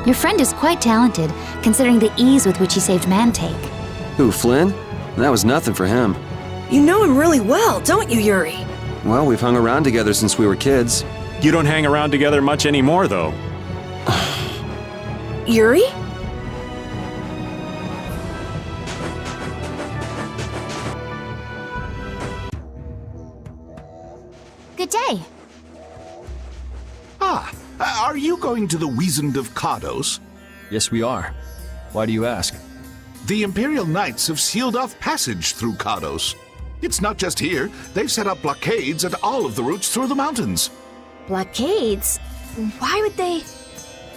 Your friend is quite talented, considering the ease with which he saved Mantake. Who, Flynn? That was nothing for him. You know him really well, don't you, Yuri? Well, we've hung around together since we were kids. You don't hang around together much anymore, though. Yuri? Good day. Ah, are you going to the Wizened of Cardos? Yes, we are. Why do you ask? The Imperial Knights have sealed off passage through Cardos. It's not just here. They've set up blockades at all of the routes through the mountains. Blockades? Why would they?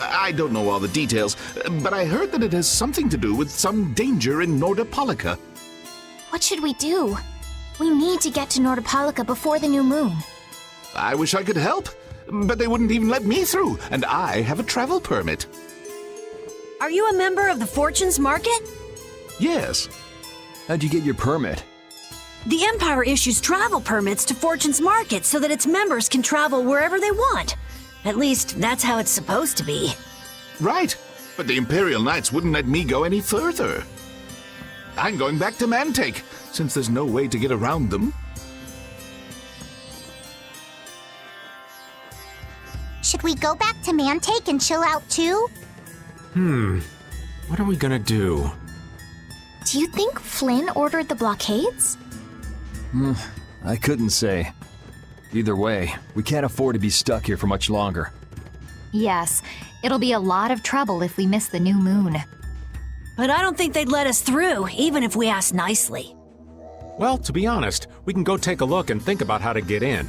I don't know all the details, but I heard that it has something to do with some danger in Nordopolica. What should we do? We need to get to Nordopolica before the new moon. I wish I could help, but they wouldn't even let me through, and I have a travel permit. Are you a member of the Fortunes Market? Yes. How'd you get your permit? The Empire issues travel permits to Fortune's Market so that its members can travel wherever they want. At least, that's how it's supposed to be. Right, but the Imperial Knights wouldn't let me go any further. I'm going back to Mantake, since there's no way to get around them. Should we go back to Mantake and chill out too? What are we gonna do? Do you think Flynn ordered the blockades? I couldn't say. Either way, we can't afford to be stuck here for much longer. Yes, it'll be a lot of trouble if we miss the new moon. But I don't think they'd let us through, even if we asked nicely. Well, to be honest, we can go take a look and think about how to get in.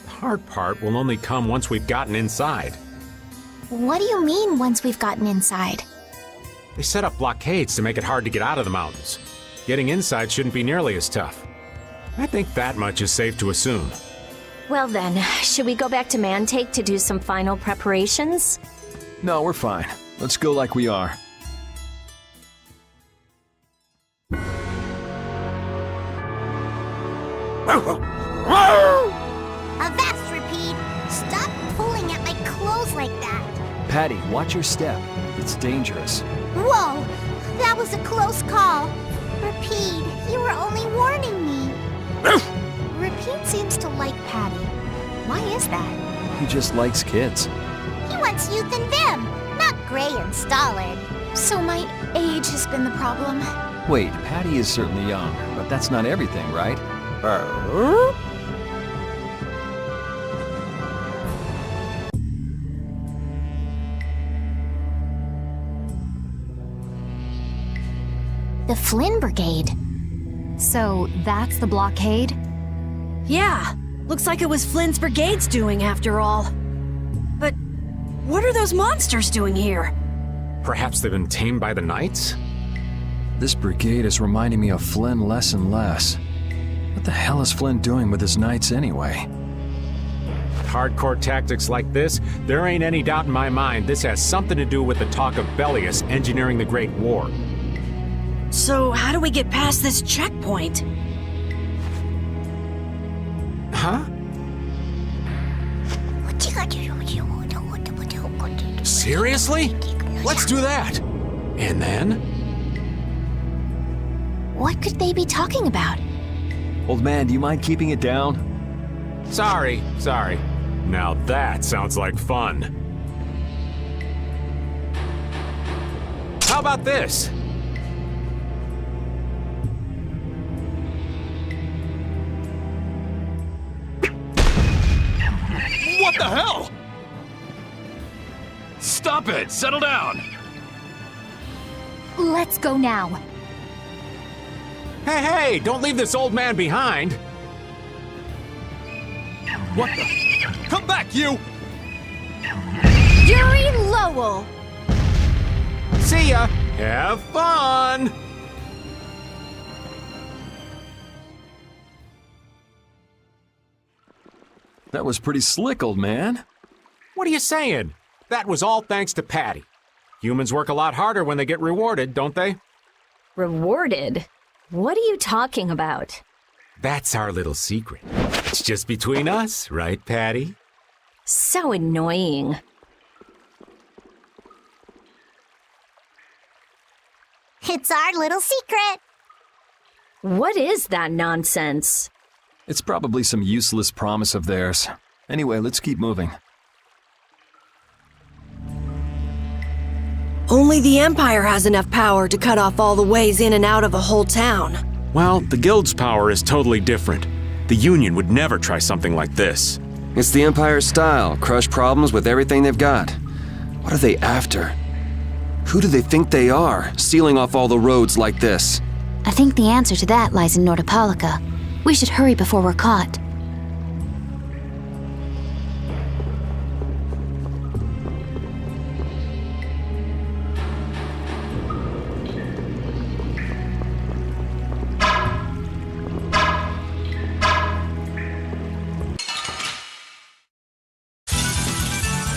The hard part will only come once we've gotten inside. What do you mean once we've gotten inside? They set up blockades to make it hard to get out of the mountains. Getting inside shouldn't be nearly as tough. I think that much is safe to assume. Well then, should we go back to Mantake to do some final preparations? No, we're fine. Let's go like we are. Avast, repeat! Stop pulling at my clothes like that! Patty, watch your step. It's dangerous. Whoa! That was a close call! Repeat, you were only warning me! Repeat seems to like Patty. Why is that? He just likes kids. He wants youth and vim, not gray and stolid. So my age has been the problem. Wait, Patty is certainly young, but that's not everything, right? The Flynn Brigade. So that's the blockade? Yeah, looks like it was Flynn's Brigade's doing after all. But what are those monsters doing here? Perhaps they've been tamed by the Knights? This brigade is reminding me of Flynn less and less. What the hell is Flynn doing with his knights anyway? Hardcore tactics like this, there ain't any doubt in my mind this has something to do with the talk of Belius engineering the Great War. So how do we get past this checkpoint? Huh? Seriously? Let's do that! And then? What could they be talking about? Old man, do you mind keeping it down? Sorry. Now that sounds like fun. How about this? What the hell? Stop it! Settle down! Let's go now. Hey, don't leave this old man behind! What the? Come back, you! Yuri Lowell! See ya! Have fun! That was pretty slick, old man. What are you saying? That was all thanks to Patty. Humans work a lot harder when they get rewarded, don't they? Rewarded? What are you talking about? That's our little secret. It's just between us, right, Patty? So annoying. It's our little secret. What is that nonsense? It's probably some useless promise of theirs. Anyway, let's keep moving. Only the Empire has enough power to cut off all the ways in and out of a whole town. Well, the Guild's power is totally different. The Union would never try something like this. It's the Empire's style, crush problems with everything they've got. What are they after? Who do they think they are, sealing off all the roads like this? I think the answer to that lies in Nordopolica. We should hurry before we're caught.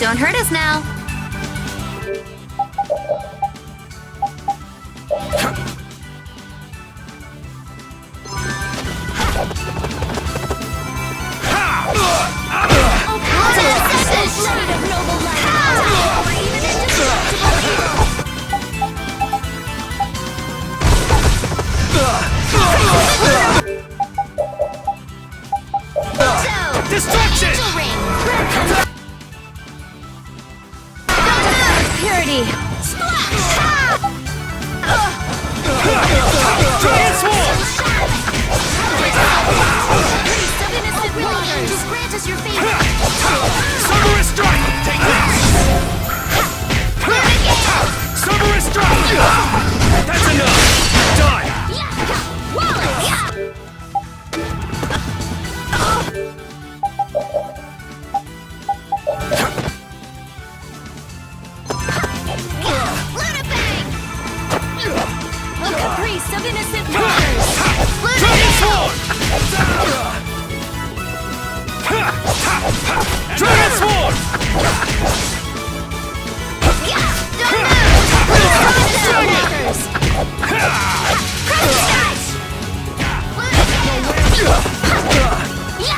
Don't hurt us now. Distraction! Purity. Giant Sword! Just grant us your favor. Cerberus Strike! Take this! Cerberus Strike! That's enough! Done! A caprice of innocent waters. Giant Sword! Giant Sword!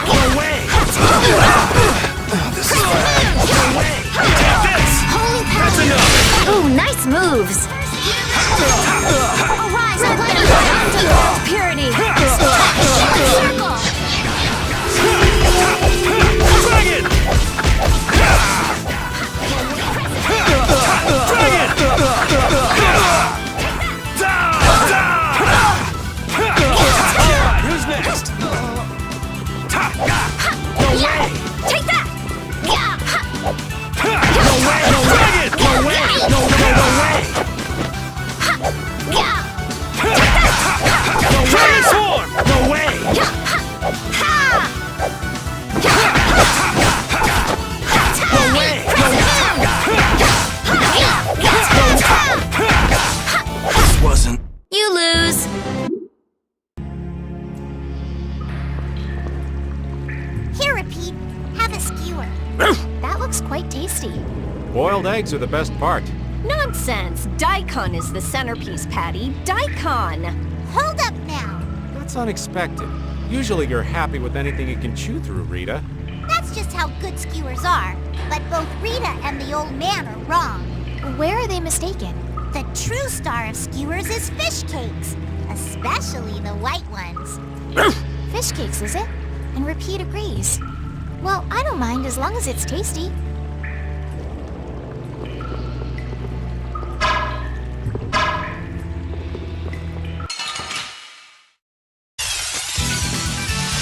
No way! This is no way! Take this! That's enough! Ooh, nice moves. Arise and let us Purity. circle. Dragon! Alright, who's next? No way! Take that. No way! Dragon! No way! No way! Giant Sword! No way! No way! This wasn't... You lose. Here, Repeat. Have a skewer. That looks quite tasty. Boiled eggs are the best part. Nonsense! Daikon is the centerpiece, Patty. Daikon! Hold up now. That's unexpected. Usually you're happy with anything you can chew through, Rita. That's just how good skewers are. But both Rita and the old man are wrong. Where are they mistaken? The true star of skewers is fish cakes, especially the white ones. Fish cakes, is it? And Repeat agrees. Well, I don't mind as long as it's tasty.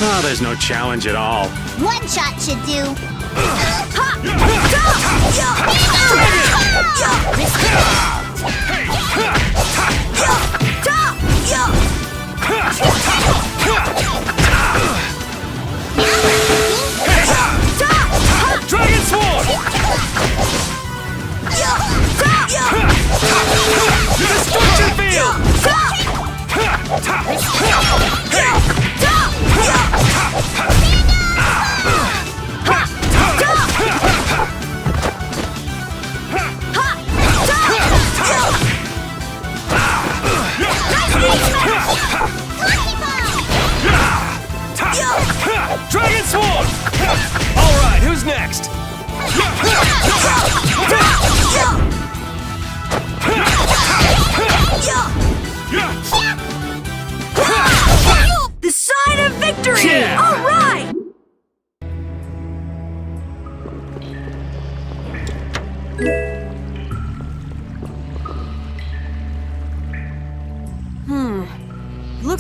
Oh, there's no challenge at all. One shot should do. Dragon Sword! Destruction Field!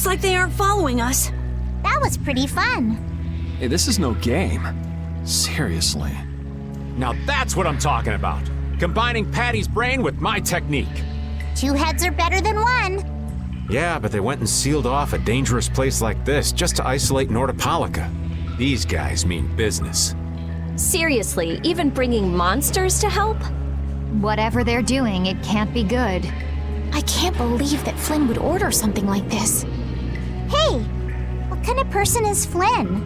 Looks like they aren't following us. That was pretty fun. Hey, this is no game. Seriously. Now that's what I'm talking about. Combining Patty's brain with my technique. 2 heads are better than 1. Yeah, but they went and sealed off a dangerous place like this just to isolate Nordopolica. These guys mean business. Seriously, even bringing monsters to help? Whatever they're doing, it can't be good. I can't believe that Flynn would order something like this. Hey, what kind of person is Flynn?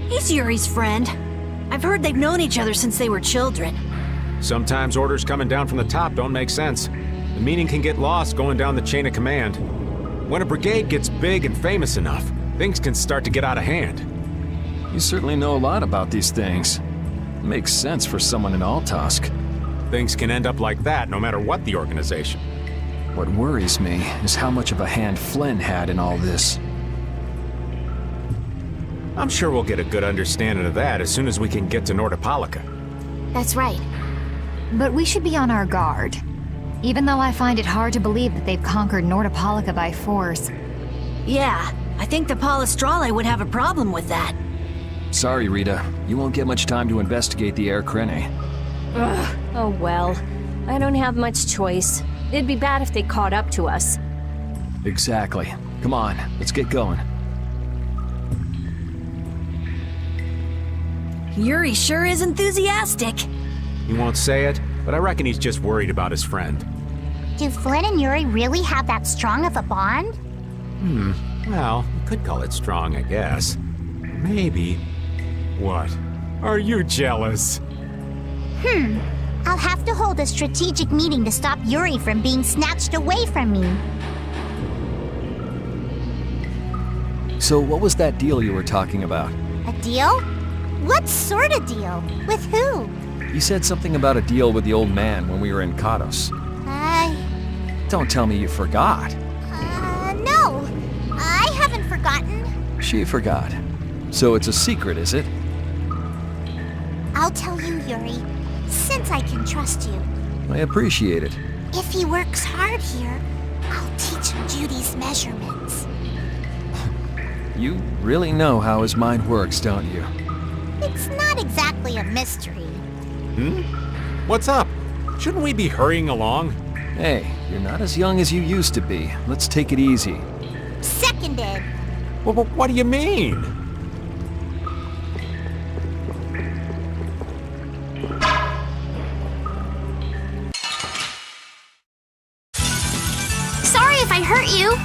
He's Yuri's friend. I've heard they've known each other since they were children. Sometimes orders coming down from the top don't make sense. The meaning can get lost going down the chain of command. When a brigade gets big and famous enough, things can start to get out of hand. You certainly know a lot about these things. Makes sense for someone in Altosk. Things can end up like that no matter what the organization. What worries me is how much of a hand Flynn had in all this. I'm sure we'll get a good understanding of that as soon as we can get to Nordopolica. That's right. But we should be on our guard. Even though I find it hard to believe that they've conquered Nordopolica by force. Yeah, I think the Palestrale would have a problem with that. Sorry, Rita. You won't get much time to investigate the Air Krene. Ugh, oh well. I don't have much choice. It'd be bad if they caught up to us. Exactly. Come on, let's get going. Yuri sure is enthusiastic. He won't say it, but I reckon he's just worried about his friend. Do Flynn and Yuri really have that strong of a bond? Well, you could call it strong, I guess. Maybe. What? Are you jealous? I'll have to hold a strategic meeting to stop Yuri from being snatched away from me. So what was that deal you were talking about? A deal? What sort of deal? With who? You said something about a deal with the old man when we were in Kados. Don't tell me you forgot. No. I haven't forgotten. She forgot. So it's a secret, is it? I'll tell you, Yuri, since I can trust you. I appreciate it. If he works hard here, I'll teach him Judy's measurements. You really know how his mind works, don't you? It's not exactly a mystery. What's up? Shouldn't we be hurrying along? Hey, you're not as young as you used to be. Let's take it easy. Seconded. Well, what do you mean? Sorry if I hurt you.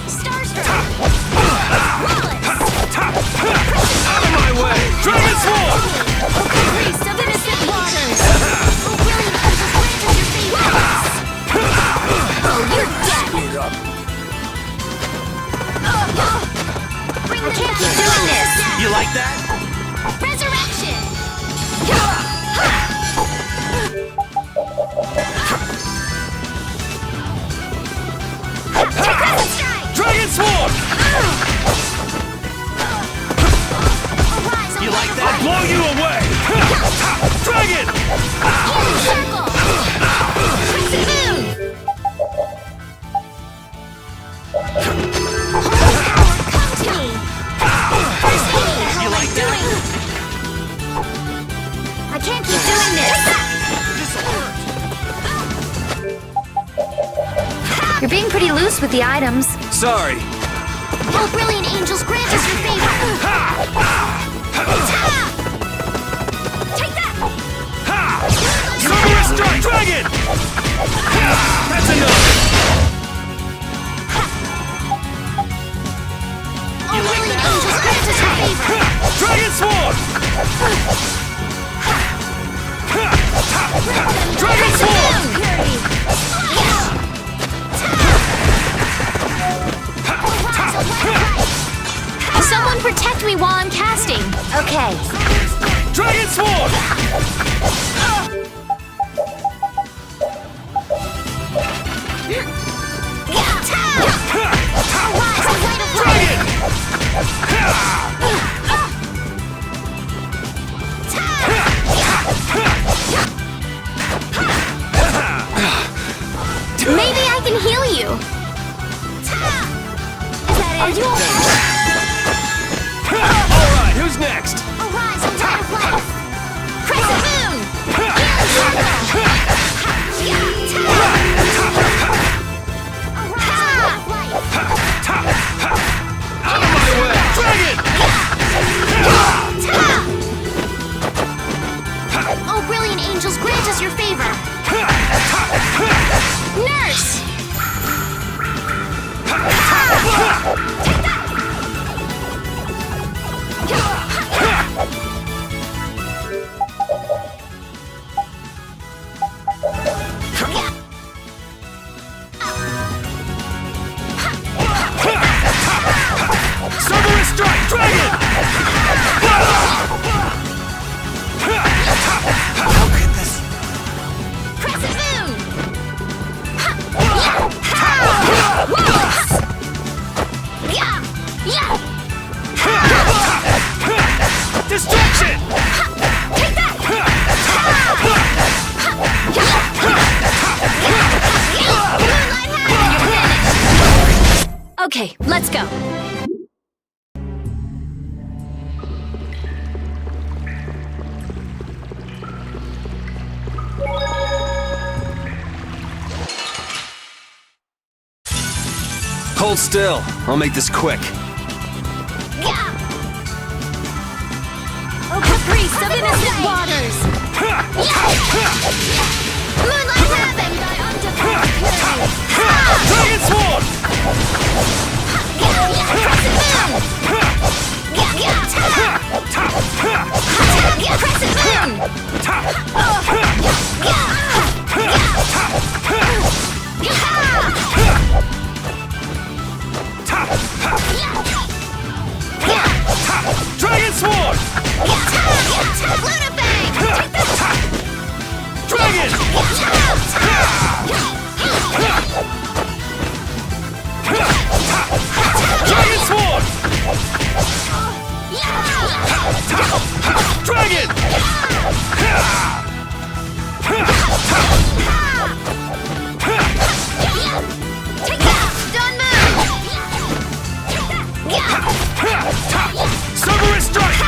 Starstruck! Out of my way! Dragon Sword! Priest of innocent waters! Oh, you're dead. I can't keep doing this! You like that? Resurrection! Dragon Sword! You like that? I'll blow you away! Dragon! Circle! Crimson Moon! Come to me! You like that? I can't keep doing this! You're being pretty loose with the items. Sorry. Oh, brilliant angels, grant us your favor! Take that! Murderous Strike! Dragon! That's enough! Oh, brilliant angels, grant us your favor! Dragon Sword! Dragon Sword! Someone protect me while I'm casting. Okay. Dragon Sword! Maybe Distraction! Take that! Okay, let's go. Hold still. I'll make this quick. Oh, caprice of innocent waters! Moonlight Heaven! Dragon Sword! Crescent Moon! Crescent Moon! Dragon Sword! Luna Fang! Dragon! Dragon Sword! Dragon! Take that! Dawn Moon! Cerberus Strike!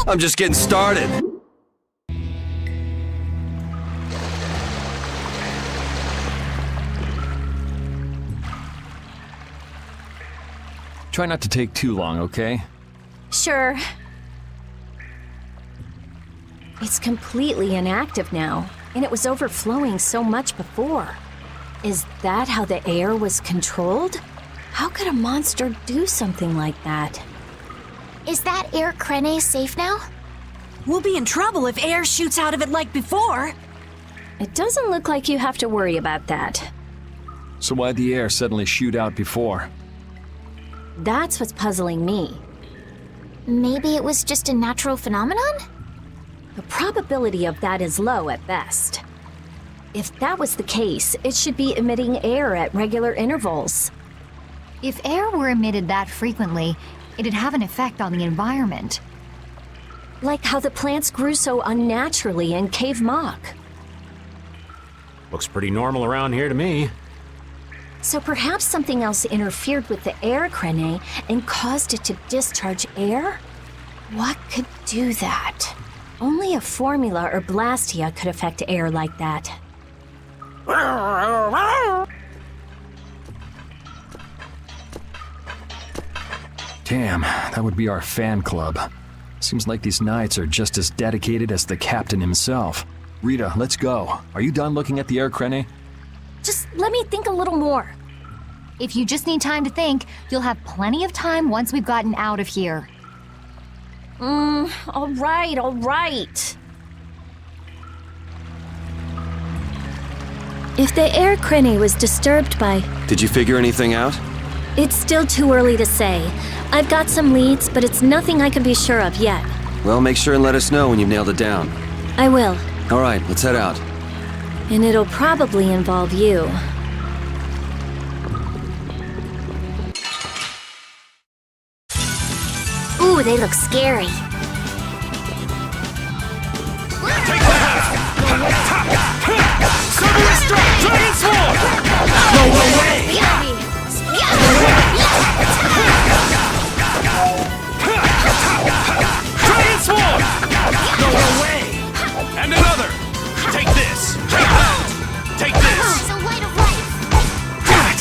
I'm just getting started. Try not to take too long, okay? Sure. It's completely inactive now, and it was overflowing so much before. Is that how the air was controlled? How could a monster do something like that? Is that air Krene safe now? We'll be in trouble if air shoots out of it like before. It doesn't look like you have to worry about that. So why'd the air suddenly shoot out before? That's what's puzzling me. Maybe it was just a natural phenomenon? The probability of that is low at best. If that was the case, it should be emitting air at regular intervals. If air were emitted that frequently, it'd have an effect on the environment. Like how the plants grew so unnaturally in Cave Mock. Looks pretty normal around here to me. So perhaps something else interfered with the air Krene and caused it to discharge air? What could do that? Only a formula or blastia could affect air like that. Damn, that would be our fan club. Seems like these knights are just as dedicated as the captain himself. Rita, let's go. Are you done looking at the air Krene? Just let me think a little more. If you just need time to think, you'll have plenty of time once we've gotten out of here. All right. If the air Krene was disturbed by... Did you figure anything out? It's still too early to say. I've got some leads, but it's nothing I can be sure of yet. Well, make sure and let us know when you've nailed it down. I will. All right, let's head out. And it'll probably involve you. Ooh, they look scary. Cerberus Strike! Dragon Sword! No way! Dragon Sword! No way! And another! Take this! Take that! Take this! It's a light of life! Got it!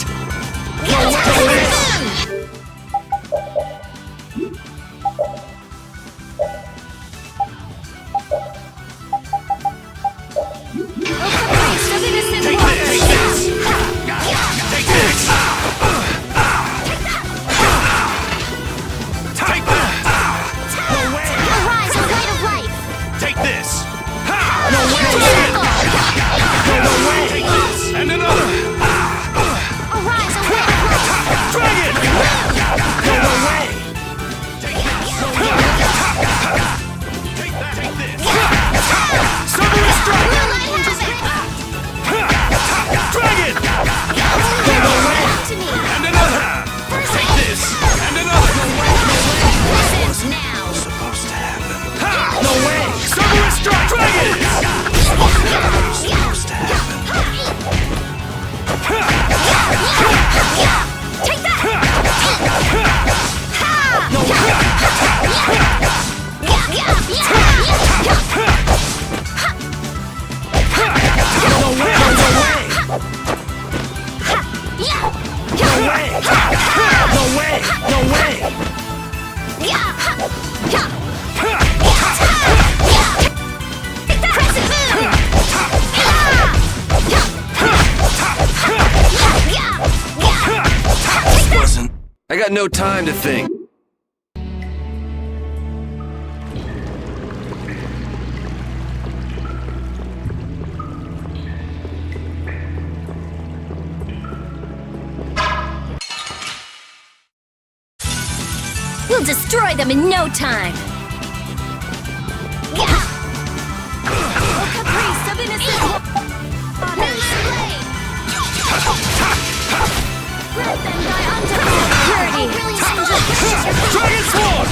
No way! Take this! Take this! Take way! Cerberus strike! Dragon! Supposed to happen. Take that! No way! No way! No way! No way! No way! Wasn't. I got no time to think. We'll destroy them in no time. Caprice of innocent waters. Let them die unto purity. Dragon Sword!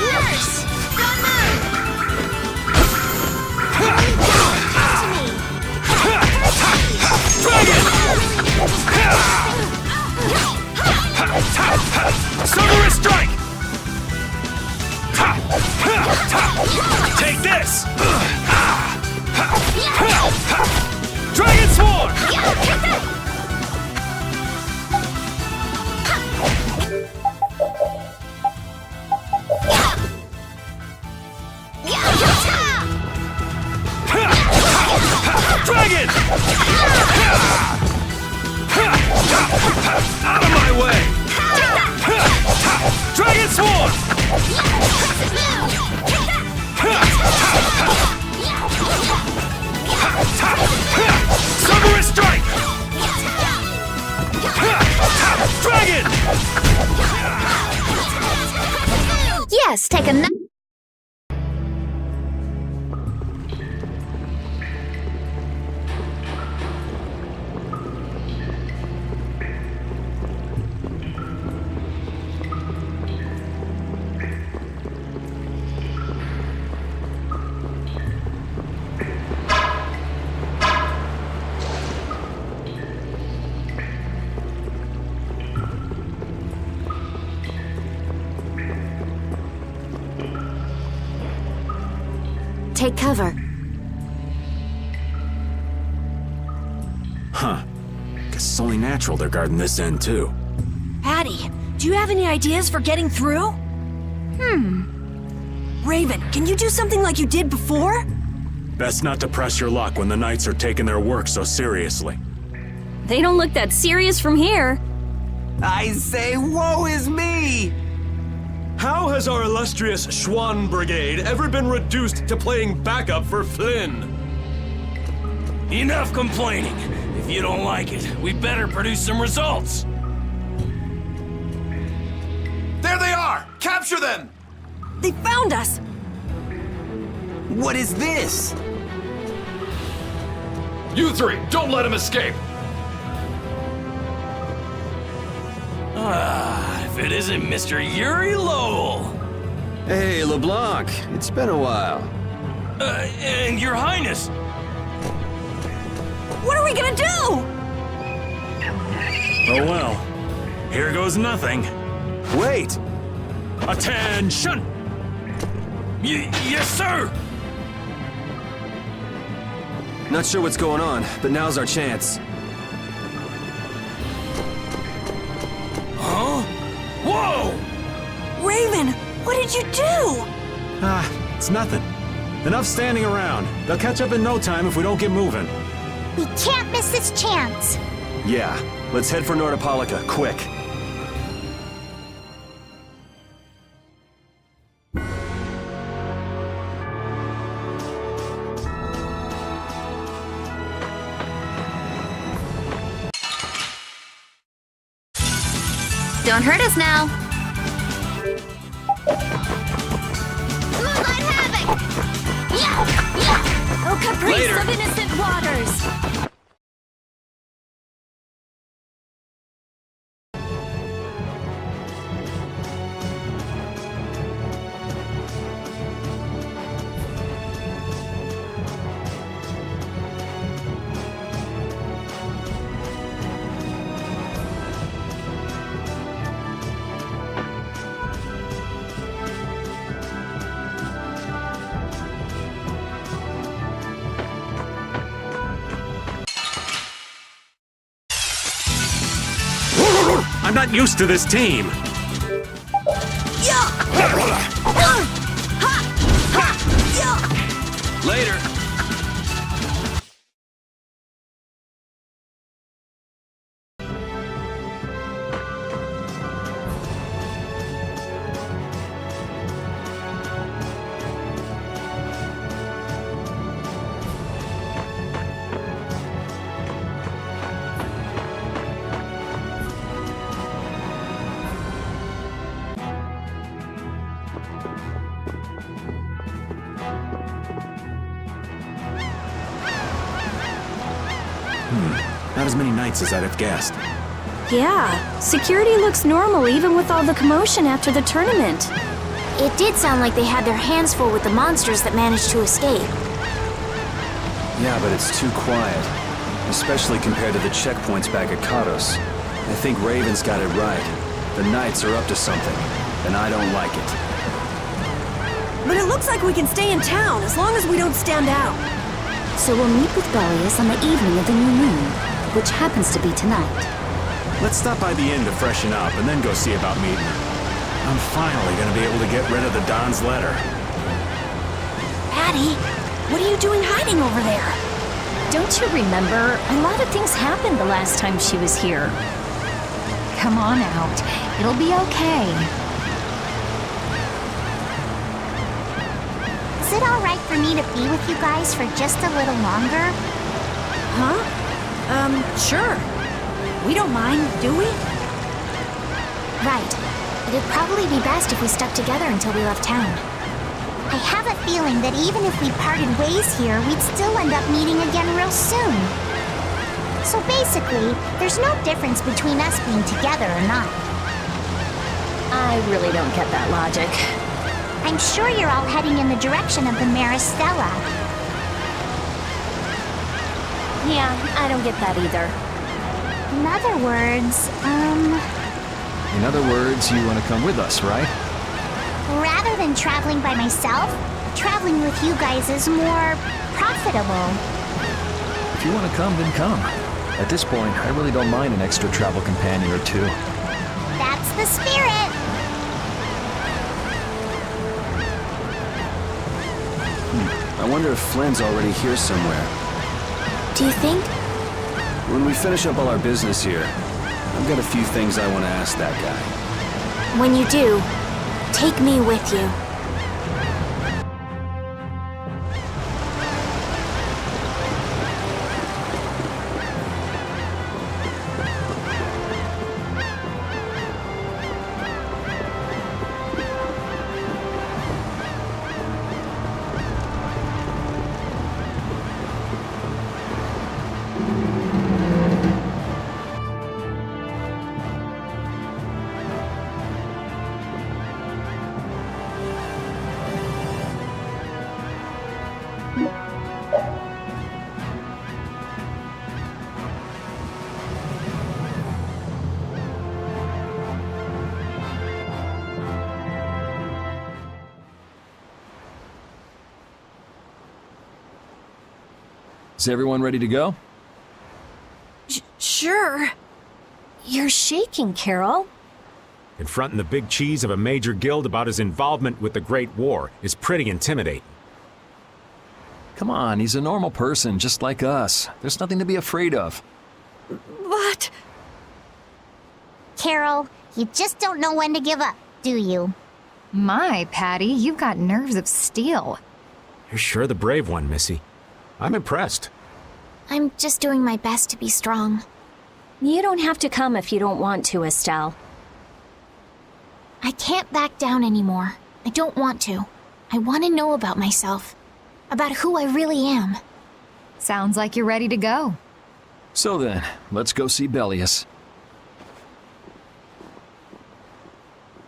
Nurse! Don't move! Dragon! Cerberus strike! Take this! Dragon Sword! Dragon! Out of my way! Dragon Sword! Cerberus strike! Dragon! Yes, take a nap. Take cover. Huh. Guess it's only natural they're guarding this end, too. Patty, do you have any ideas for getting through? Raven, can you do something like you did before? Best not to press your luck when the Knights are taking their work so seriously. They don't look that serious from here. I say, woe is me! How has our illustrious Schwann Brigade ever been reduced to playing backup for Flynn? Enough complaining. If you don't like it, we better produce some results. There they are! Capture them! They found us! What is this? You three, don't let him escape! If it isn't Mr. Yuri Lowell! Hey, LeBlanc, it's been a while. And Your Highness! What are we gonna do? Oh well. Here goes nothing. Wait! Attention! Yes, sir! Not sure what's going on, but now's our chance. Huh? Whoa! Raven, what did you do? It's nothing. Enough standing around. They'll catch up in no time if we don't get moving. We can't miss this chance. Yeah, let's head for Nordopolica, quick. Don't hurt us now. Moonlight Havoc! Oh, caprice of innocent waters! not used to this team. Later. Not as many knights as I'd have guessed. Yeah, security looks normal even with all the commotion after the tournament. It did sound like they had their hands full with the monsters that managed to escape. Yeah, but it's too quiet. Especially compared to the checkpoints back at Kados. I think Raven's got it right. The Knights are up to something, and I don't like it. But it looks like we can stay in town as long as we don't stand out. So we'll meet with Belius on the evening of the new moon, which happens to be tonight. Let's stop by the inn to freshen up and then go see about meeting her. I'm finally gonna be able to get rid of the Don's letter. Patty, what are you doing hiding over there? Don't you remember? A lot of things happened the last time she was here. Come on out. It'll be okay. Is it alright for me to be with you guys for just a little longer? Huh? Sure. We don't mind, do we? Right. It'd probably be best if we stuck together until we left town. I have a feeling that even if we parted ways here, we'd still end up meeting again real soon. So basically, there's no difference between us being together or not. I really don't get that logic. I'm sure you're all heading in the direction of the Maristella. Yeah, I don't get that either. In other words, In other words, you want to come with us, right? rather than traveling by myself, traveling with you guys is more profitable. If you want to come, then come. At this point, I really don't mind an extra travel companion or two. That's the spirit! I wonder if Flynn's already here somewhere. Do you think? When we finish up all our business here, I've got a few things I want to ask that guy. When you do, take me with you. Is everyone ready to go? Sure. You're shaking, Carol. Confronting the big cheese of a major guild about his involvement with the Great War is pretty intimidating. Come on, he's a normal person, just like us. There's nothing to be afraid of. But... Carol, you just don't know when to give up, do you? My, Patty, you've got nerves of steel. You're sure the brave one, Missy. I'm impressed. I'm just doing my best to be strong. You don't have to come if you don't want to, Estelle. I can't back down anymore. I don't want to. I want to know about myself. About who I really am. Sounds like you're ready to go. So then, let's go see Belius.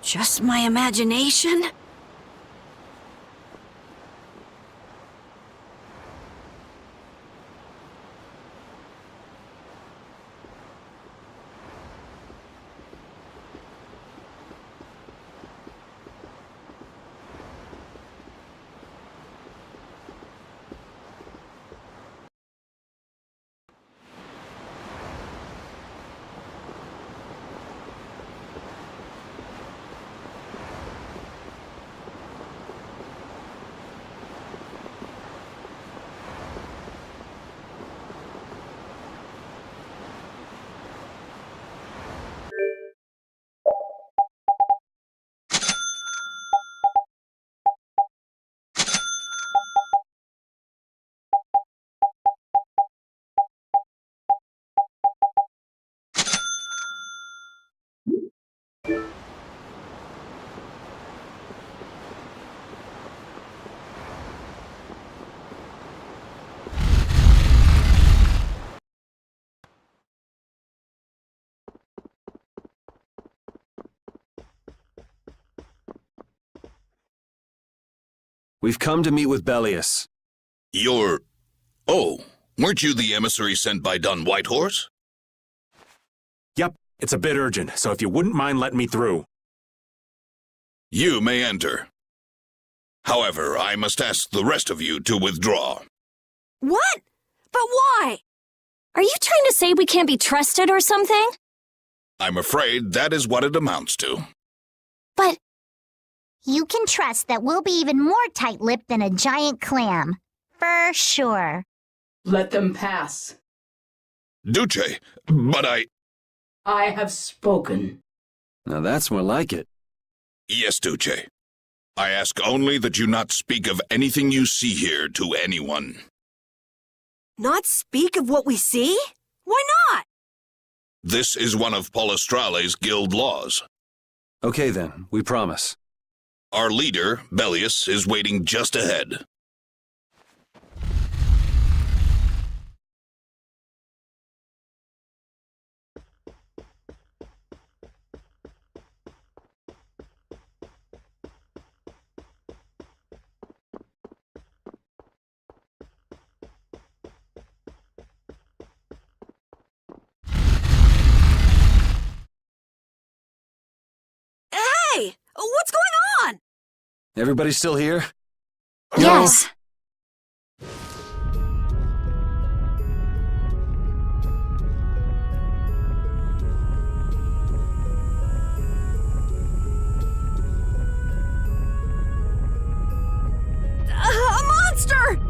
just my imagination? We've come to meet with Belius. Oh, weren't you the emissary sent by Don Whitehorse? Yep, it's a bit urgent, so if you wouldn't mind letting me through. You may enter. However, I must ask the rest of you to withdraw. What? But why? Are you trying to say we can't be trusted or something? I'm afraid that is what it amounts to. But You can trust that we'll be even more tight-lipped than a giant clam. For sure. Let them pass. Duce, but I have spoken. Now that's more like it. Yes, Duce. I ask only that you not speak of anything you see here to anyone. Not speak of what we see? Why not? This is one of Palestrale's guild laws. Okay then, we promise. Our leader, Belius, is waiting just ahead. Hey! What's going on? Everybody still here? yes. A monster!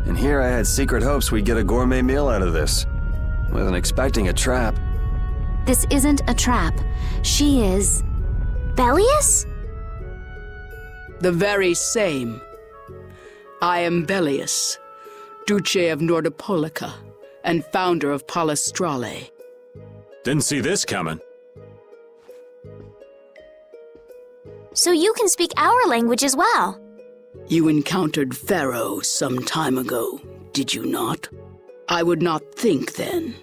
And here I had secret hopes we'd get a gourmet meal out of this. Wasn't expecting a trap. This isn't a trap. She is... Belius? The very same. I am Belius, Duce of Nordopolica, and founder of Palestrale. Didn't see this coming. So you can speak our language as well. You encountered Pharaoh some time ago, did you not? I would not think, then,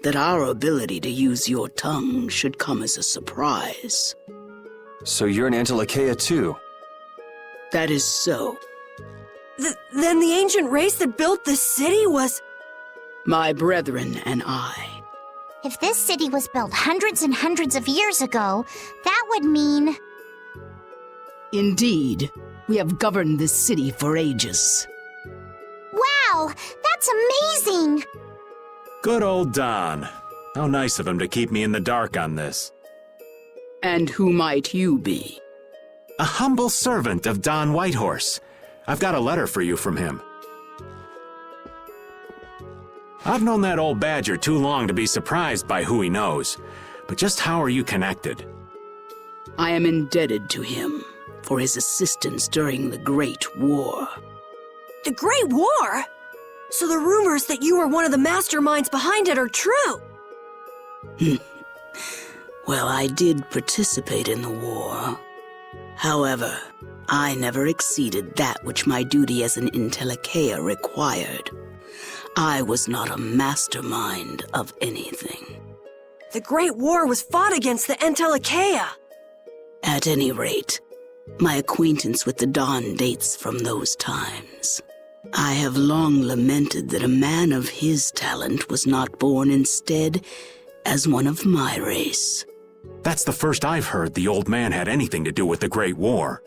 that our ability to use your tongue should come as a surprise. So you're an Antiocheia too? That is so. Then the ancient race that built this city was... My brethren and I. If this city was built hundreds and hundreds of years ago, that would mean... Indeed, we have governed this city for ages. Wow! That's amazing! Good old Don. How nice of him to keep me in the dark on this. And who might you be? A humble servant of Don Whitehorse. I've got a letter for you from him. I've known that old badger too long to be surprised by who he knows. But just how are you connected? I am indebted to him for his assistance during the Great War. The Great War? So the rumors that you were one of the masterminds behind it are true? Well, I did participate in the war. However, I never exceeded that which my duty as an Intelicheia required. I was not a mastermind of anything. The Great War was fought against the Intelicheia. At any rate, my acquaintance with the Don dates from those times. I have long lamented that a man of his talent was not born instead as one of my race. That's the first I've heard the old man had anything to do with the Great War.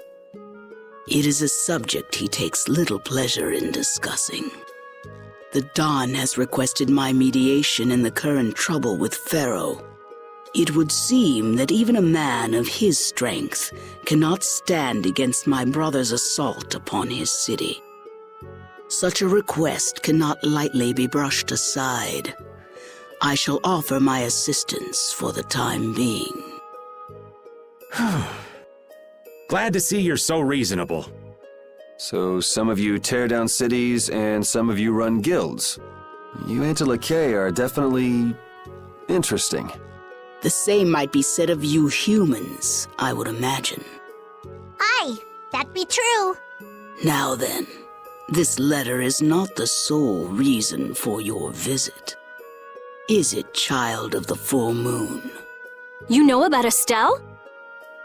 It is a subject he takes little pleasure in discussing. The Don has requested my mediation in the current trouble with Pharaoh. It would seem that even a man of his strength cannot stand against my brother's assault upon his city. Such a request cannot lightly be brushed aside. I shall offer my assistance for the time being. Glad to see you're so reasonable. So some of you tear down cities and some of you run guilds. You Antiocheia are definitely interesting. The same might be said of you humans, I would imagine. Aye, that be true. Now then, this letter is not the sole reason for your visit. Is it, child of the full moon? You know about Estelle?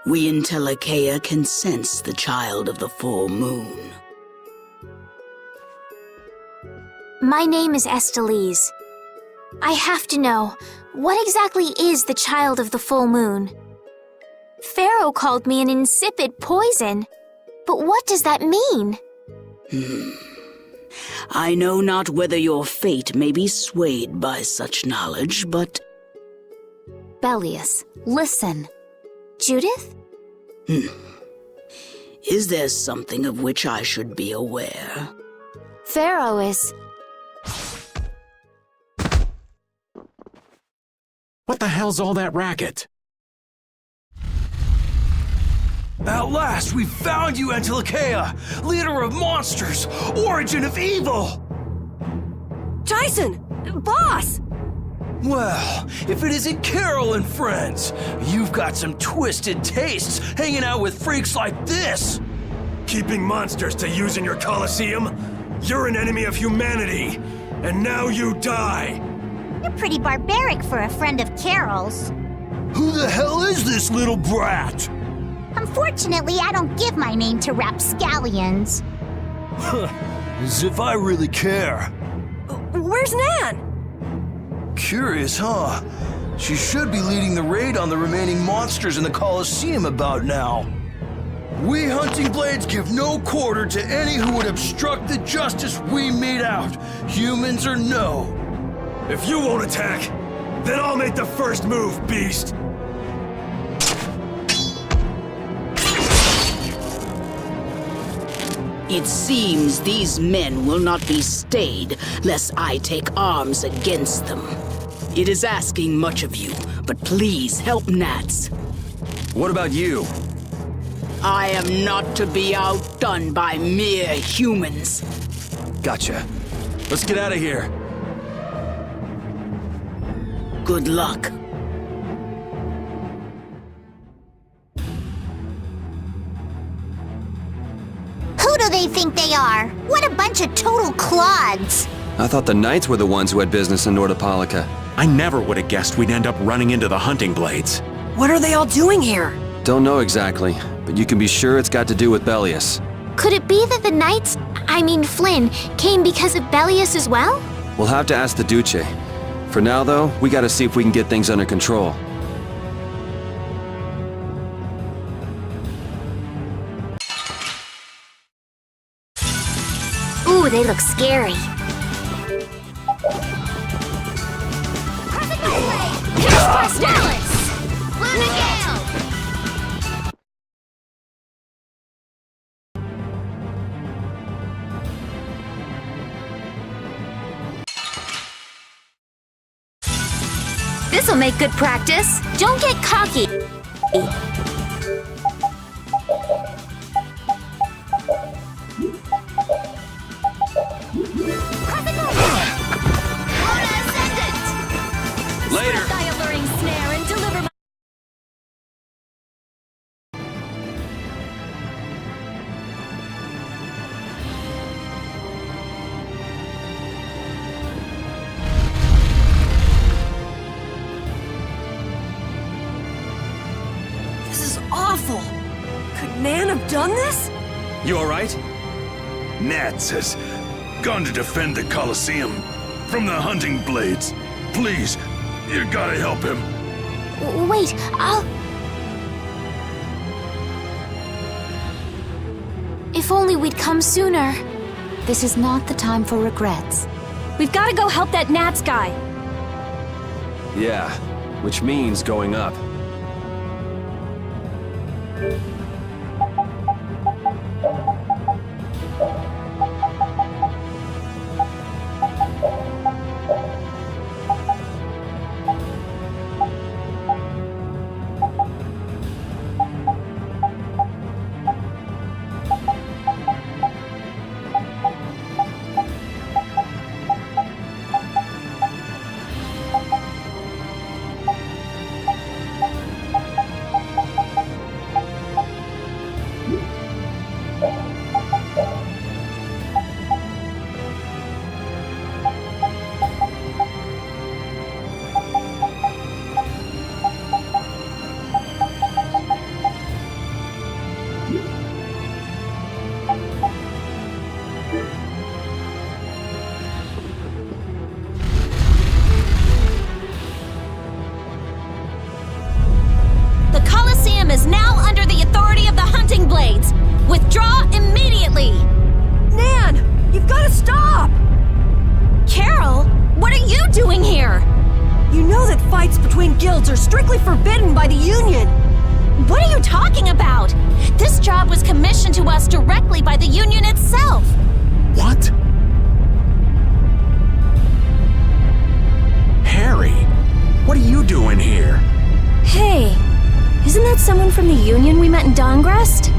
We in Telekea can sense the child of the full moon. My name is Estelise. I have to know, what exactly is the child of the full moon? Pharaoh called me an insipid poison, but what does that mean? I know not whether your fate may be swayed by such knowledge, but... Belius, listen. Judith? Is there something of which I should be aware? Pharaoh is... What the hell's all that racket? At last, we found you, Antilochea, leader of monsters, origin of evil! Tyson! Boss! Well, if it isn't Carol and friends, you've got some twisted tastes hanging out with freaks like this! Keeping monsters to use in your Colosseum? You're an enemy of humanity, and now you die! You're pretty barbaric for a friend of Carol's. Who the hell is this little brat? Unfortunately, I don't give my name to rapscallions. As if I really care. Where's Nan? Curious, huh? She should be leading the raid on the remaining monsters in the Colosseum about now. We Hunting Blades give no quarter to any who would obstruct the justice we mete out, humans or no. If you won't attack, then I'll make the first move, beast! It seems these men will not be stayed lest I take arms against them. It is asking much of you, but please help Nats. What about you? I am not to be outdone by mere humans. Gotcha. Let's get out of here. Good luck. Who do they think they are? What a bunch of total clods! I thought the Knights were the ones who had business in Nordopolica. I never would have guessed we'd end up running into the Hunting Blades. What are they all doing here? Don't know exactly, but you can be sure it's got to do with Belius. Could it be that the Knights, Flynn, came because of Belius as well? We'll have to ask the Duce. For now, though, we gotta see if we can get things under control. Ooh, they look scary. This'll make good practice. Don't get cocky. Later. Thy alluring snare and deliver my... This is awful. Could Nan have done this? You alright? Nats has gone to defend the Colosseum from the Hunting Blades. Please, you gotta help him. Wait, If only we'd come sooner. This is not the time for regrets. We've got to go help that Nats guy. Yeah, which means going up. withdraw immediately! Nan! You've got to stop! Carol, what are you doing here? You know that fights between guilds are strictly forbidden by the Union. What are you talking about? This job was commissioned to us directly by the Union itself. What? Harry, what are you doing here? Hey, isn't that someone from the Union we met in Dongrest?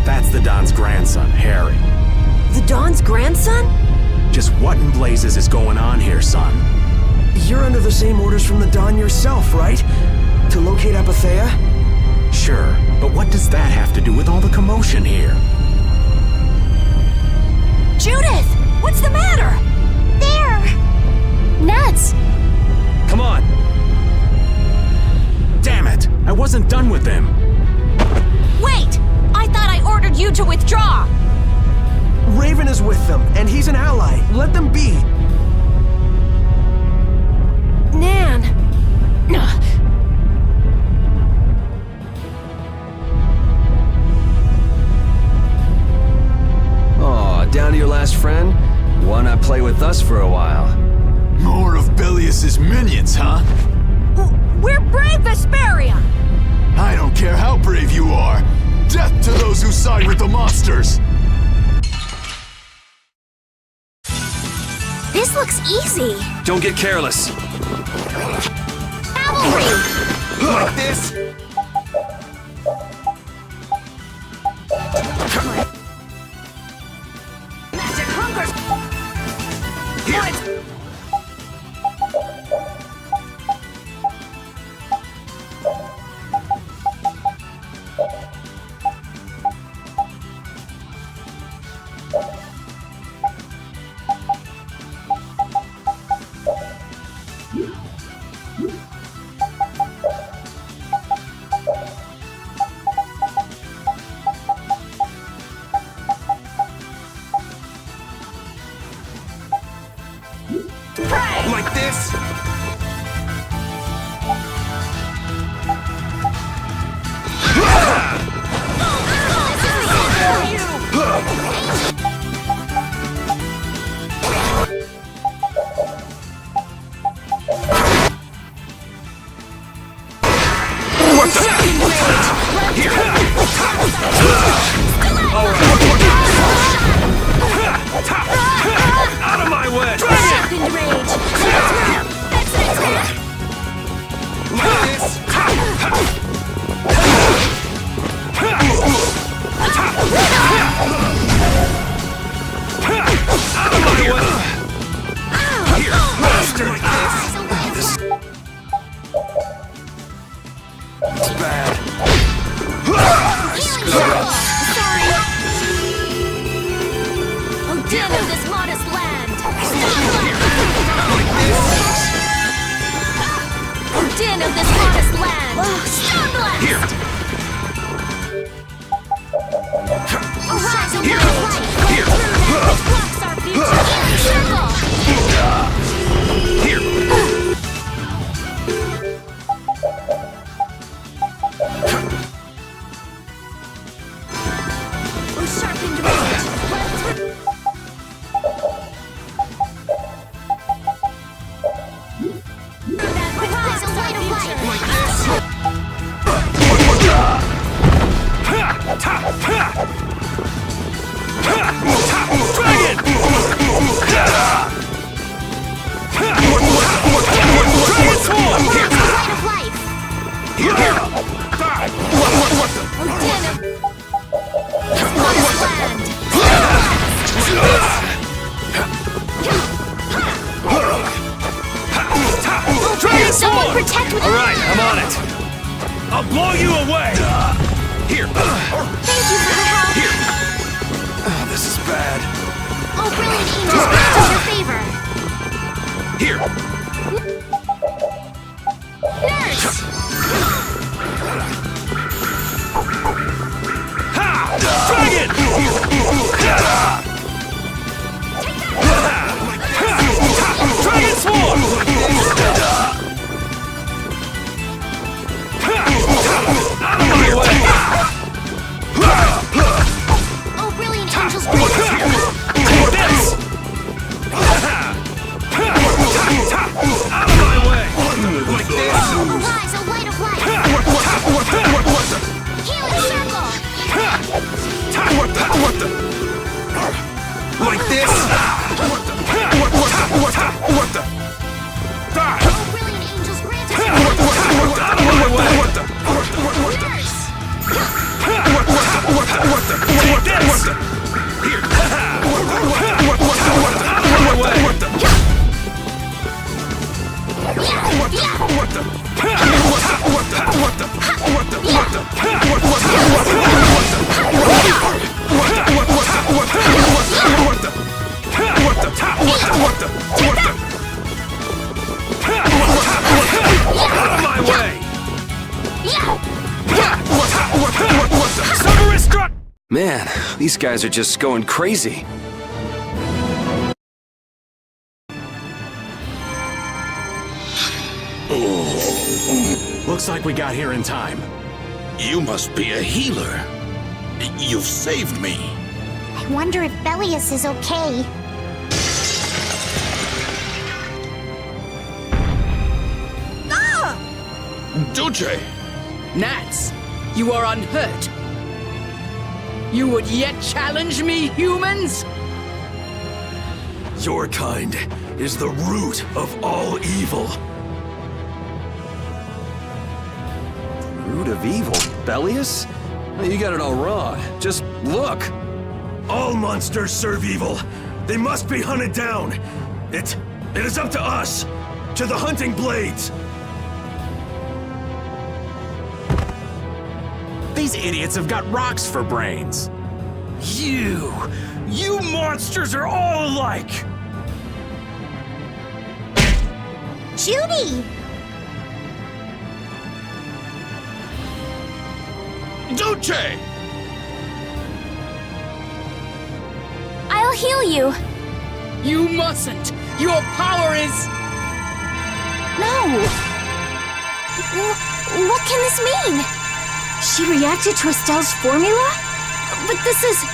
That's the Don's grandson, Harry. The Don's grandson? Just what in blazes is going on here, son? You're under the same orders from the Don yourself, right? To locate Apathea? Sure, but what does that have to do with all the commotion here? Judith! What's the matter? There! Nuts! Come on! Damn it! I wasn't done with them! Wait! I thought I ordered you to withdraw! Raven is with them, and he's an ally. Let them be. Nan! Aw, down to your last friend? Why not play with us for a while? More of Belius's minions, huh? We're brave Vesperia! I don't care how brave you are. Death to those who side with the monsters! This looks easy. Don't get careless. Cavalry! Like this? Magic hunkers! Like this? Out of my way! Second rage! That's an attack! Like this? Out of my way! Here, master! Like this? It's bad. Sorry! Oh, damn it, this modest land! Oh, din of this modest land! Stun blast! Here! Arise and Here! light! Here! Which blocks our future! Circle! Here! Oh, sharpened rage! Arise and light of light! Like this? Dragon! Dragon Swarm! Here! Light of life! What the? Oh, din of this modest land! Dragon Someone Swarm! protect with Alright, I'm on it. I'll blow you away! Here! Thank you for the help. Here! This is bad. Oh, brilliant angels, grant us your favor. Here! Nurse! Ha! Dragon! Dragon Swarm! Out of my way! Man, these guys are just going crazy. Looks like we got here in time. You must be a healer. You've saved me. I wonder if Belius is okay. Duce! Gnats, you are unhurt. You would yet challenge me, humans? Your kind is the root of all evil. Root of evil? Belius? You got it all wrong. Just look. All monsters serve evil. They must be hunted down. It is up to us, to the hunting blades. These idiots have got rocks for brains. You monsters are all alike. Judy! Duce! I'll heal you. You mustn't. Your power is... No. What can this mean? She reacted to Estelle's formula? But this is...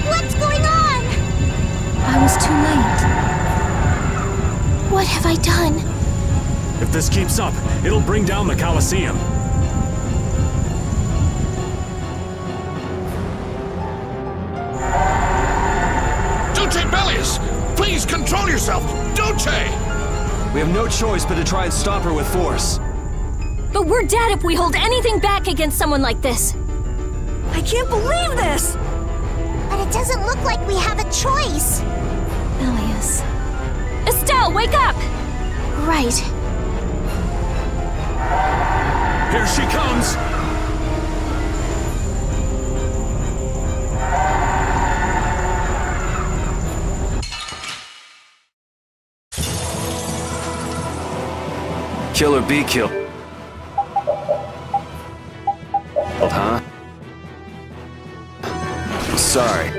What's going on? I was too late. What have I done? If this keeps up, it'll bring down the Colosseum. Duce Belius! Please control yourself! Duce! We have no choice but to try and stop her with force. But we're dead if we hold anything back against someone like this. I can't believe this! But it doesn't look like we have a choice. Belius. Estelle, wake up! Right. Here she comes! Kill or be killed. Huh? Sorry.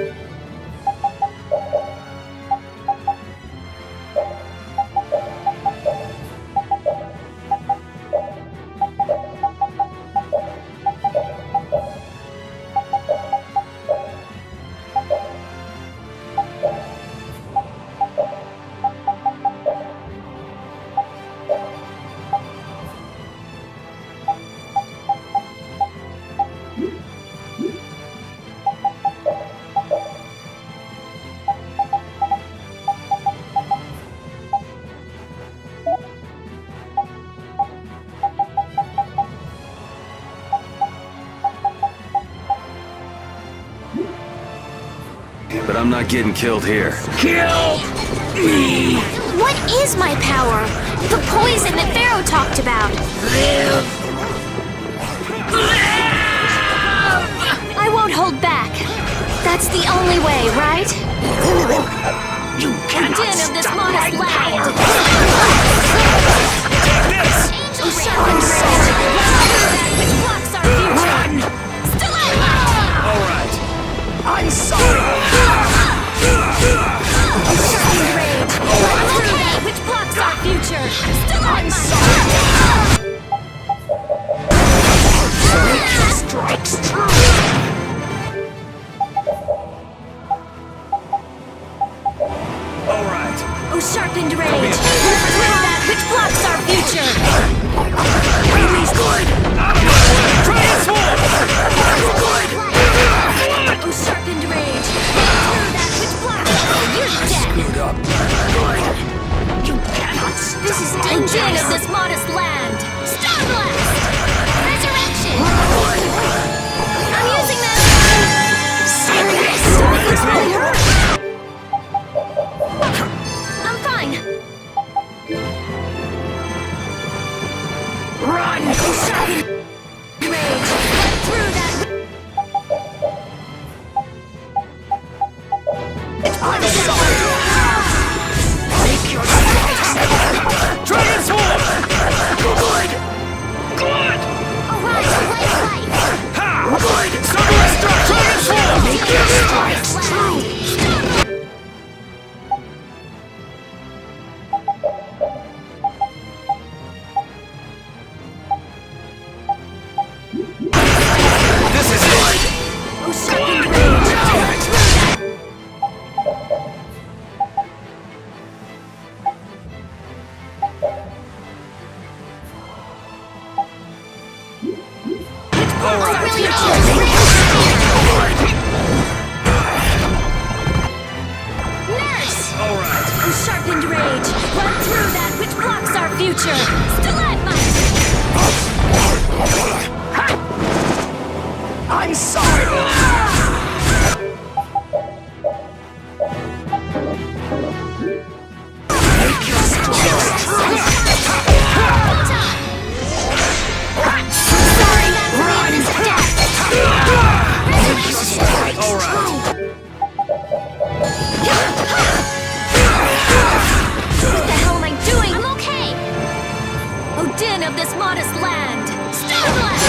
But I'm not getting killed here. Kill me! What is my power? The poison that Pharaoh talked about. I won't hold back. That's the only way, right? You cannot Din of this stop modest my land. power! Angel sharpened blade. Which blocks our future. Stiletto! All right. I'm sorry! Sharpened blade. Okay, which blocks our future. I'm Stiletto! Strikes true! All right. Oh, sharpened rage! That which blocks our future! Sharpened rage! Run through that which blocks our future! Stalagmite! I'm sorry! Make your What the hell am I doing? I'm okay! O din of this modest land! Starblast!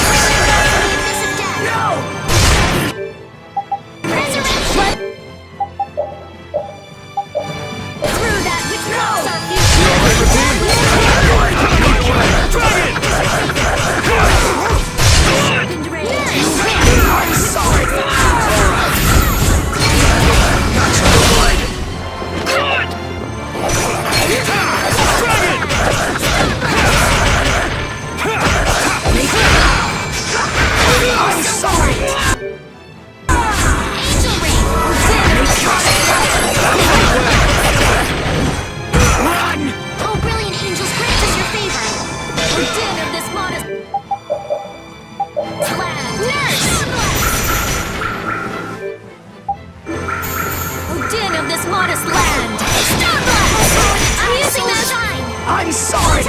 No! Resurrection! Through that which blocks our future! Sharpened rage! I'm sorry! I'm sorry! Angel ring! Run! Oh, brilliant angels, grant us your favor! O din of this modest land! Nurse! O din of this modest land! Starblast! I'm using that sign! I'm sorry!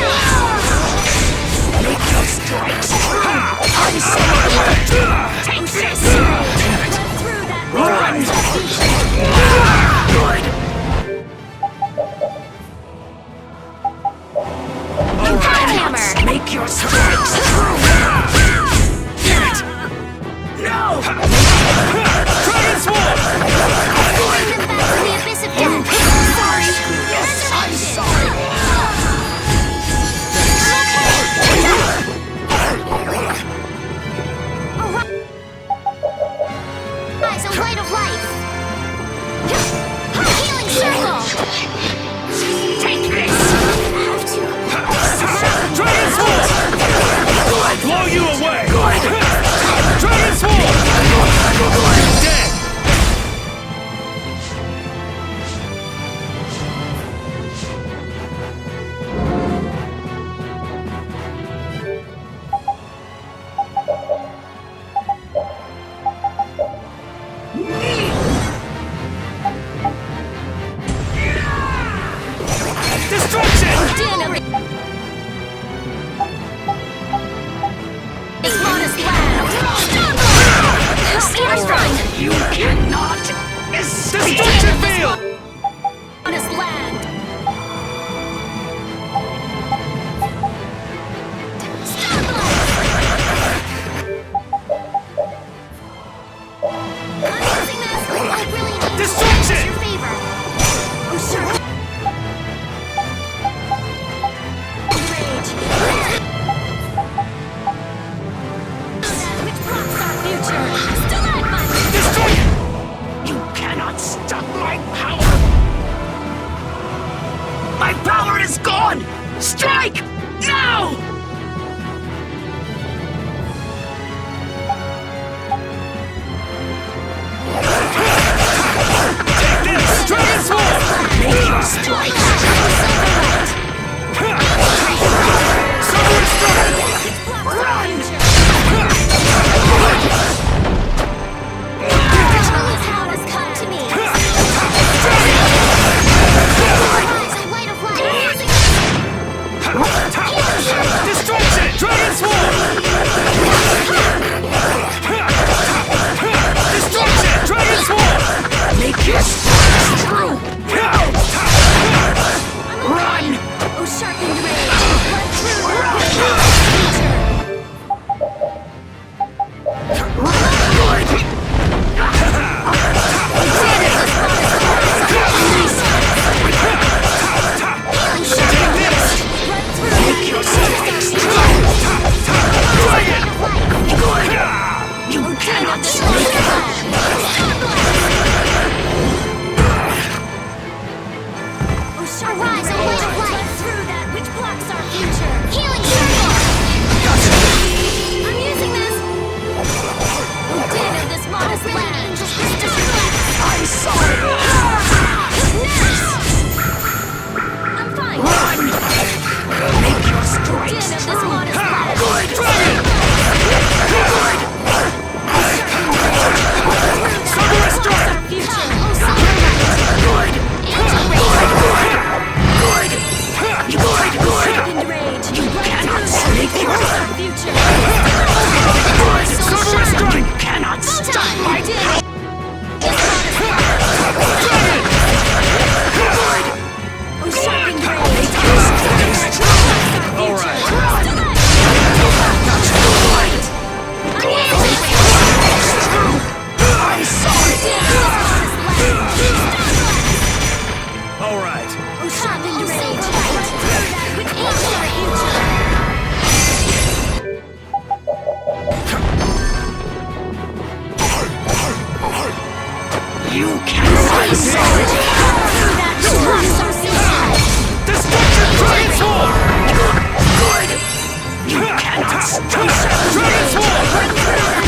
Make your strikes true! I'm sorry! Take this! Run through that Run! Good! Hammer! Make your strikes true! Get it! No! Dragon Sword! Bring them back to the abyss of death! Sorry! I'm sorry! Eyes, a light of life! Healing circle! Take this! Dragon Sword! I'll blow you away! Dragon Sword! You're dead! Destruction! Din of this modest land! Starstrike! You cannot escape! Destruction field! Modest land! I'm using this! Oh, brilliant! Destruction! Your favor! Oh, sure! Rage! That which blocks our future! Stalagmite! Destroy! You cannot stop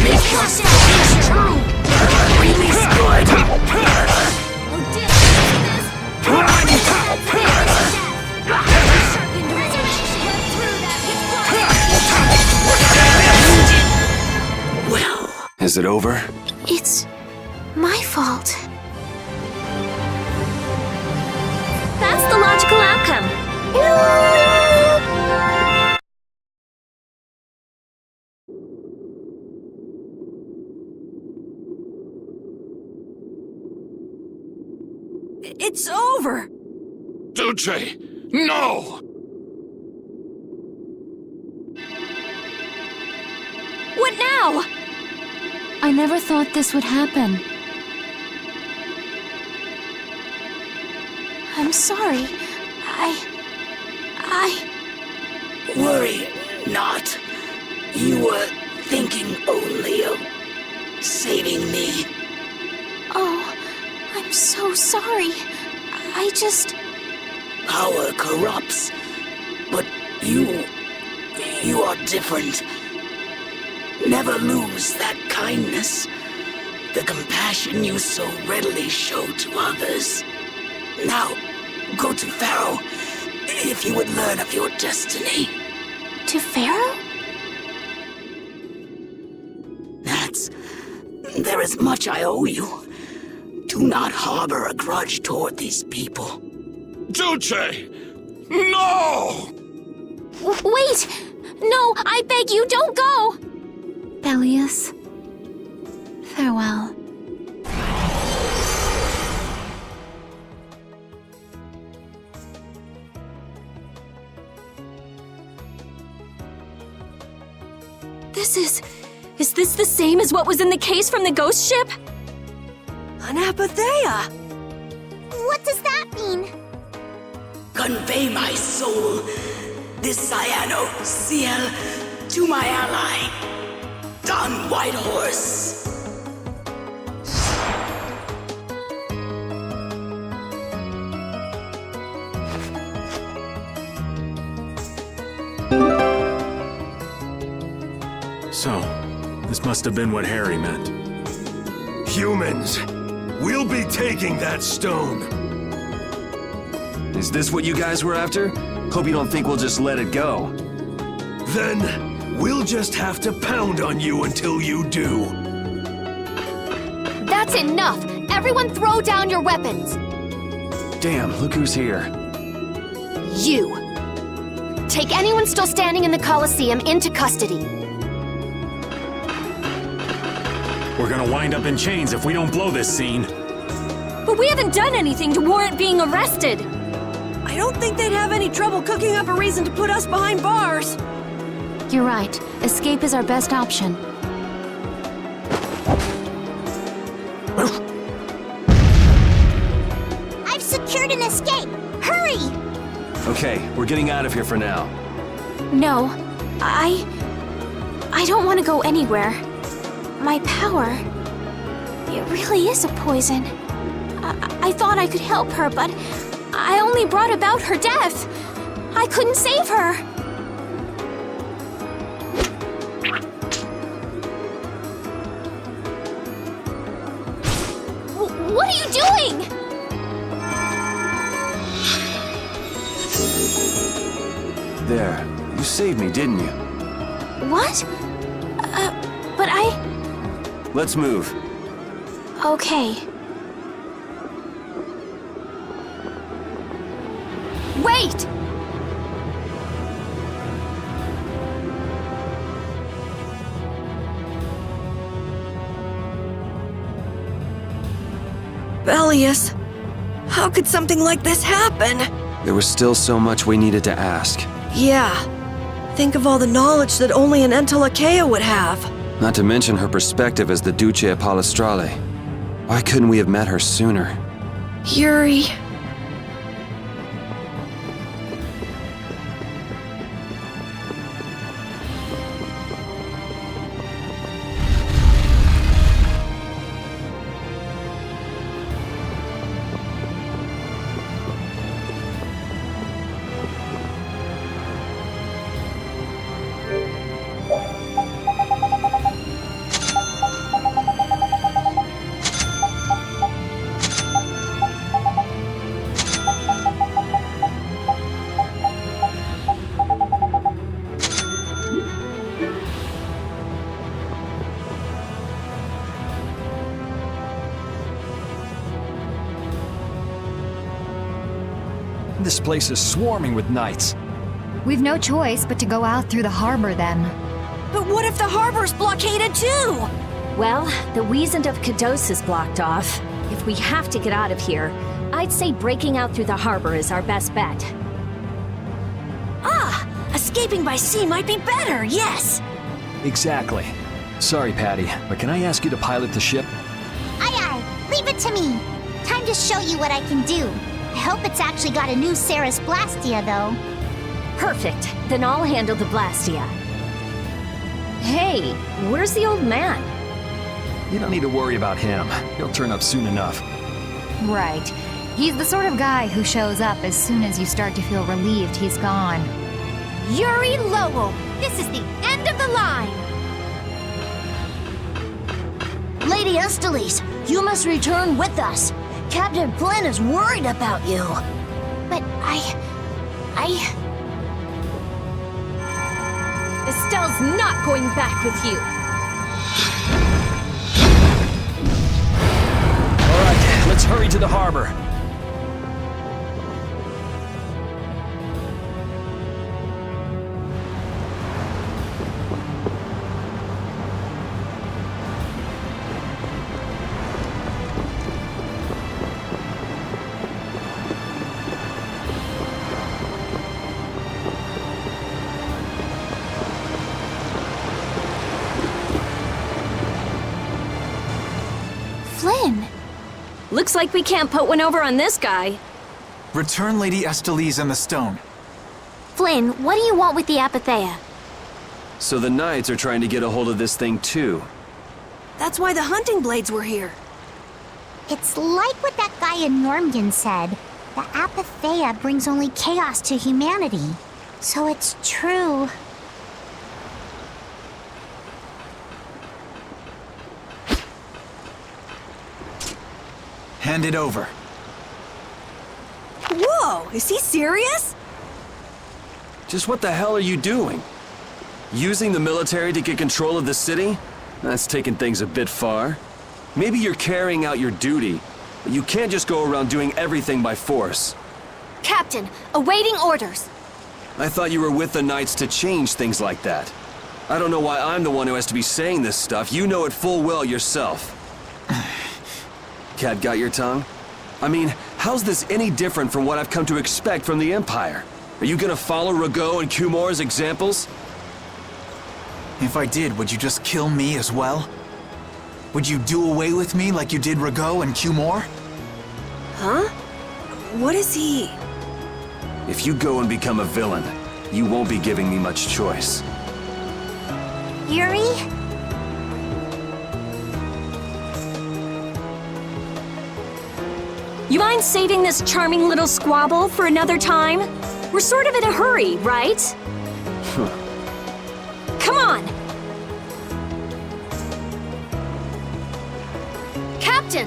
Make your speech true! Release good! Well, Is it over? It's my fault. That's the logical outcome. It's over! Duce! No! What now? I never thought this would happen. I'm sorry. worry not. You were thinking only of saving me. Oh, I'm so sorry. I just... Power corrupts, but you are different. Never lose that kindness, the compassion you so readily show to others. Now, go to Pharaoh, if you would learn of your destiny. To Pharaoh? There is much I owe you. Do not harbor a grudge toward these people. Duce! No! Wait! No, I beg you, don't go! Belius, farewell. Is this the same as what was in the case from the ghost ship? An apatheia! What does that mean? Convey my soul, this cyano ciel, to my ally, Don Whitehorse. So, this must have been what Harry meant. Humans, we'll be taking that stone. Is this what you guys were after? Hope you don't think we'll just let it go. Then, we'll just have to pound on you until you do. That's enough! Everyone throw down your weapons! Damn, look who's here. You! Take anyone still standing in the Colosseum into custody. We're gonna wind up in chains if we don't blow this scene. But we haven't done anything to warrant being arrested. I don't think they'd have any trouble cooking up a reason to put us behind bars. You're right. Escape is our best option. I've secured an escape! Hurry! Okay, we're getting out of here for now. No, I don't want to go anywhere. My power, it really is a poison. I thought I could help her, but I only brought about her death. I couldn't save her. What are you doing? There, you saved me, didn't you? What? But Let's move. Okay. Wait! Belius, how could something like this happen? There was still so much we needed to ask. Yeah. Think of all the knowledge that only an Entelakea would have. Not to mention her perspective as the Duce Palestrale. Why couldn't we have met her sooner? Yuri. This place is swarming with knights. We've no choice but to go out through the harbor then. But what if the harbor's blockaded too? Well, the Wiesent of Kados is blocked off. If we have to get out of here, I'd say breaking out through the harbor is our best bet. Ah! Escaping by sea might be better, yes! Exactly. Sorry, Patty, but can I ask you to pilot the ship? Aye aye, leave it to me. Time to show you what I can do. I hope it's actually got a new Ceres Blastia, though. Perfect. Then I'll handle the Blastia. Hey, where's the old man? You don't need to worry about him. He'll turn up soon enough. Right. He's the sort of guy who shows up as soon as you start to feel relieved he's gone. Yuri Lowell, this is the end of the line. Lady Estellise, you must return with us. Captain Flynn is worried about you. But Estelle's not going back with you. All right, let's hurry to the harbor. Flynn! Looks like we can't put one over on this guy. Return Lady Estellise and the stone. Flynn, what do you want with the Apatheia? So the Knights are trying to get a hold of this thing too. That's why the hunting blades were here. it's like what that guy in Normgan said. The Apatheia brings only chaos to humanity. So it's true. Hand it over. Whoa, is he serious? Just what the hell are you doing? Using the military to get control of the city? That's taking things a bit far. Maybe you're carrying out your duty, but you can't just go around doing everything by force. Captain, awaiting orders. I thought you were with the Knights to change things like that. I don't know why I'm the one who has to be saying this stuff. You know it full well yourself. Cat got your tongue? I mean, how's this any different from what I've come to expect from the Empire? Are you gonna follow Rago and Kumor's examples? If I did, would you just kill me as well? Would you do away with me like you did Rago and Kumor? Huh? What is he? If you go and become a villain, you won't be giving me much choice. Yuri? You mind saving this charming little squabble for another time? We're sort of in a hurry, right? Come on! Captain!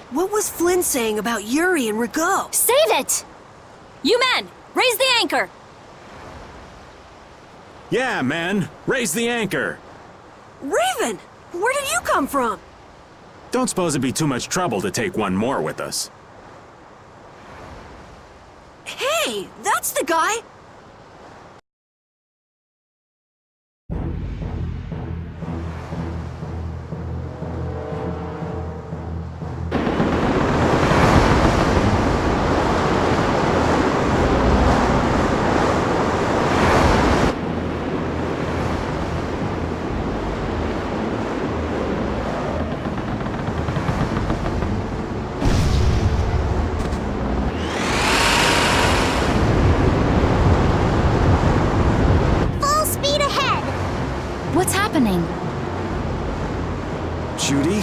What was Flynn saying about Yuri and Rago? Save it! You men, raise the anchor! Yeah, men, raise the anchor. Raven! Where did you come from? Don't suppose it'd be too much trouble to take one more with us. Hey, that's the guy! What's happening? Judy?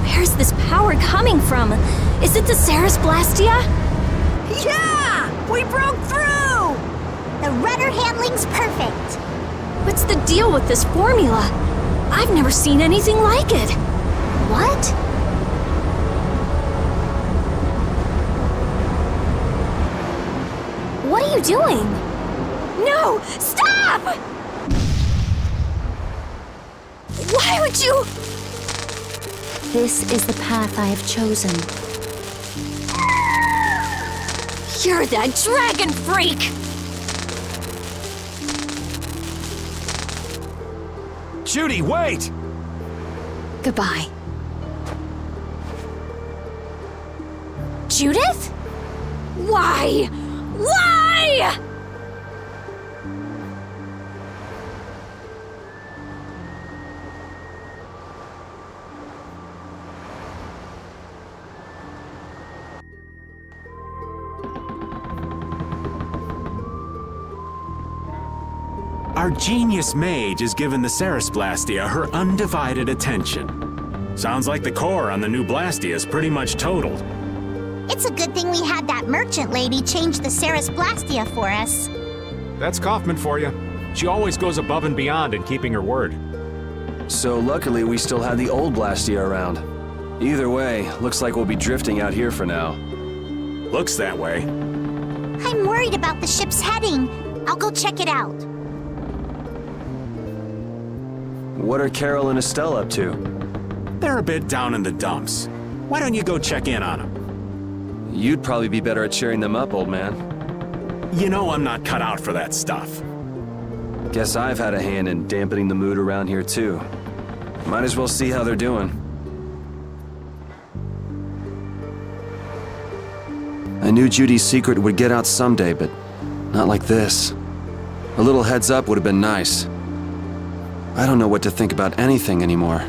Where's this power coming from? Is it the Ceres Blastia? Yeah! We broke through! The rudder handling's perfect. What's the deal with this formula? I've never seen anything like it. What? What are you doing? No! Stop! Why would you? This is the path I have chosen. You're that dragon freak! Judy, wait! Goodbye. Judith? Why? Why? Our genius mage has given the Ceres Blastia her undivided attention. Sounds like the core on the new Blastia is pretty much totaled. It's a good thing we had that merchant lady change the Ceres Blastia for us. That's Kaufman for you. She always goes above and beyond in keeping her word. So luckily we still had the old Blastia around. Either way, looks like we'll be drifting out here for now. Looks that way. I'm worried about the ship's heading. I'll go check it out. What are Carol and Estelle up to? They're a bit down in the dumps. Why don't you go check in on them? You'd probably be better at cheering them up, old man. You know I'm not cut out for that stuff. Guess I've had a hand in dampening the mood around here too. Might as well see how they're doing. I knew Judy's secret would get out someday, but not like this. A little heads up would have been nice. I don't know what to think about anything anymore.